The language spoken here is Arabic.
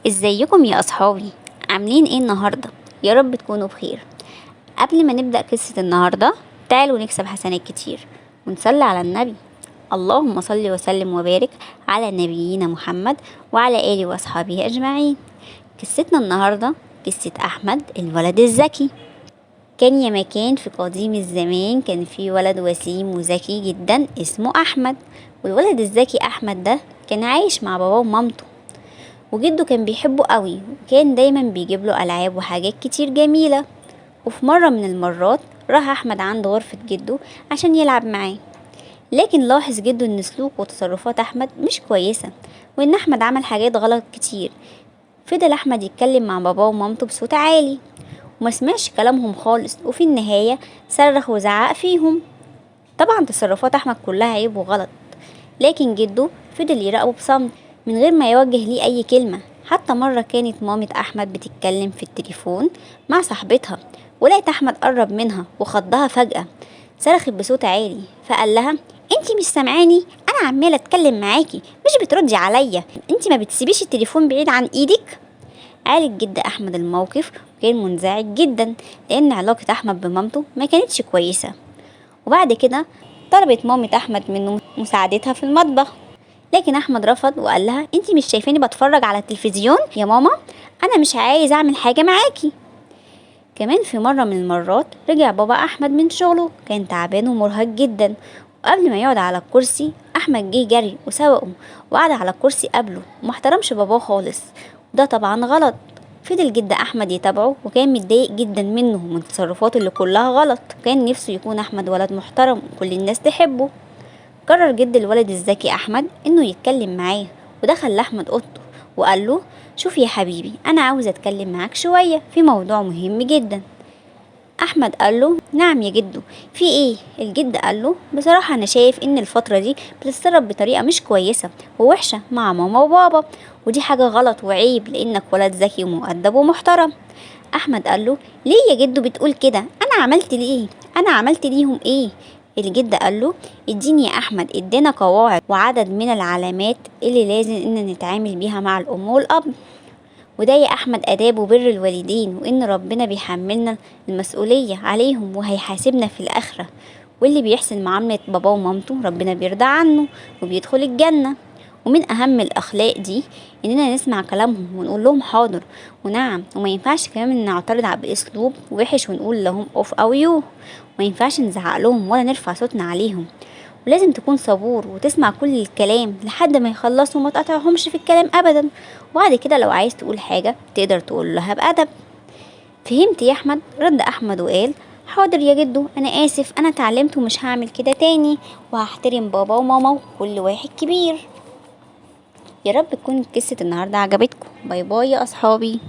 ازيكم يا اصحابي؟ عاملين ايه النهارده؟ يا رب تكونوا بخير. قبل ما نبدأ قصة النهارده تعالوا نكسب حسنات كتير ونصلي على النبي. اللهم صل وسلم وبارك على نبينا محمد وعلى آله واصحابه اجمعين. قصتنا النهارده قصة احمد الولد الذكي. كان يا مكان في قديم الزمان كان في ولد وسيم وذكي جدا اسمه احمد، والولد الذكي احمد ده كان عايش مع باباه ومامته، وجده كان بيحبه قوي وكان دايما بيجيب له ألعاب وحاجات كتير جميلة. وفي مرة من المرات راح أحمد عند غرفة جده عشان يلعب معاه، لكن لاحظ جده إن سلوك وتصرفات أحمد مش كويسة وإن أحمد عمل حاجات غلط كتير. فضل أحمد يتكلم مع باباه ومامته بصوت عالي وما سمعش كلامهم خالص، وفي النهاية صرخ وزعق فيهم. طبعا تصرفات أحمد كلها عيب وغلط، لكن جده فضل يراقبه بصمت من غير ما يوجه ليه أي كلمة. حتى مرة كانت مامة أحمد بتتكلم في التليفون مع صاحبتها ولقيت أحمد قرب منها وخضها فجأة. صرخت بصوت عالي فقال لها: انتي مش سامعاني؟ انا عمالة اتكلم معاكي مش بتردي عليا، انتي ما بتسيبيش التليفون بعيد عن ايدك. عالج جد أحمد الموقف وكان منزعج جدا لأن علاقة أحمد بمامته ما كانتش كويسة. وبعد كده طلبت مامة أحمد منه مساعدتها في المطبخ، لكن أحمد رفض وقال لها: انتي مش شايفاني بتفرج على التلفزيون يا ماما؟ أنا مش عايز أعمل حاجة معاكي. كمان في مرة من المرات رجع بابا أحمد من شغله كان تعبان ومرهق جدا، وقبل ما يقعد على الكرسي أحمد جه جري وسبقه وقعد على الكرسي قبله ومحترمش باباه خالص، وده طبعا غلط. فضل جد أحمد يتابعه وكان متضايق جدا منه ومن تصرفاته اللي كلها غلط، وكان نفسه يكون أحمد ولد محترم وكل الناس تحبه. قرر جد الولد الذكي أحمد إنه يتكلم معاه، ودخل لأحمد أوضته وقال له: شوف يا حبيبي، أنا عاوز أتكلم معاك شوية في موضوع مهم جدا. أحمد قال له: نعم يا جدو، في إيه؟ الجد قال له: بصراحة أنا شايف إن الفترة دي بتتصرف بطريقة مش كويسة ووحشة مع ماما وبابا، ودي حاجة غلط وعيب لأنك ولد ذكي ومؤدب ومحترم. أحمد قال له: ليه يا جدو بتقول كده؟ أنا عملت ليه؟ أنا عملت ليهم إيه؟ الجد قال له: اديني يا احمد، ادينا قواعد وعدد من العلامات اللي لازم ان نتعامل بيها مع الام والاب، وده يا احمد اداب وبر الوالدين، وان ربنا بيحملنا المسؤوليه عليهم وهيحاسبنا في الاخره، واللي بيحسن معامله باباه ومامته ربنا بيرضى عنه وبيدخل الجنه. ومن اهم الاخلاق دي اننا نسمع كلامهم ونقول لهم حاضر ونعم، وما ينفعش كمان نعترض باسلوب وحش ونقول لهم اوف او يو، وما ينفعش نزعق لهم ولا نرفع صوتنا عليهم. ولازم تكون صبور وتسمع كل الكلام لحد ما يخلصوا وما تقطعهمش في الكلام ابدا، وبعد كده لو عايز تقول حاجه تقدر تقول لها بادب. فهمت يا احمد؟ رد احمد وقال: حاضر يا جدو، انا اسف، انا اتعلمت ومش هعمل كده تاني، وهحترم بابا وماما وكل واحد كبير. يا رب تكون قصة النهاردة عجبتكم. باي باي يا أصحابي.